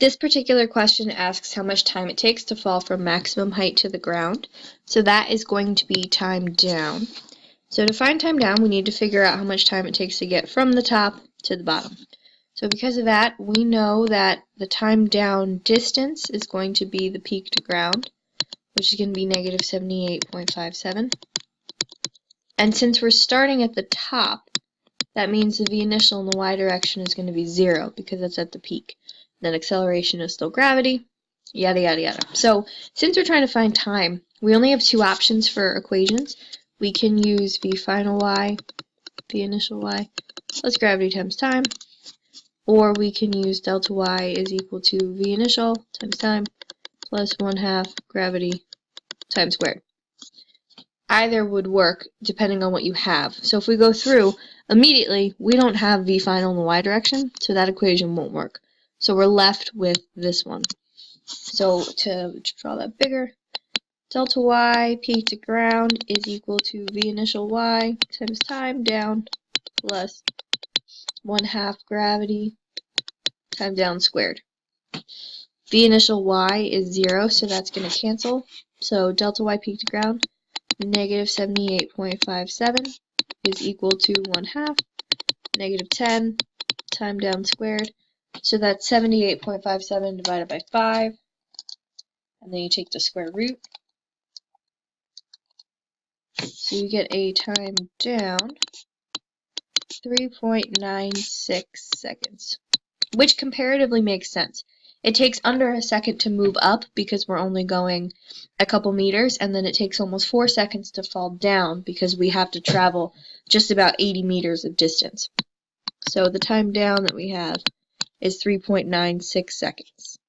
This particular question asks how much time it takes to fall from maximum height to the ground. So that is going to be time down. So to find time down, we need to figure out how much time it takes to get from the top to the bottom. So because of that, we know that the time down distance is going to be the peak to ground, which is going to be negative 78.57. And since we're starting at the top, that means the v initial in the y direction is going to be 0 because that's at the peak. Then acceleration is still gravity, yada yada yada. So since we're trying to find time, we only have two options for equations. We can use v final y, v initial y, plus gravity times time, or we can use delta y is equal to v initial times time plus 1/2 gravity times squared. Either would work depending on what you have. So if we go through, immediately we don't have v final in the y direction, so that equation won't work. So we're left with this one. So to draw that bigger, delta y peak to ground is equal to v initial y times time down plus 1/2 gravity time down squared. V initial y is 0, so that's going to cancel. So delta y peak to ground, negative 78.57 is equal to 1/2 negative 10 time down squared. So that's 78.57 divided by 5, and then you take the square root. So you get a time down 3.96 seconds, which comparatively makes sense. It takes under a second to move up because we're only going a couple meters, and then it takes almost 4 seconds to fall down because we have to travel just about 80 meters of distance. So the time down that we have is 3.96 seconds.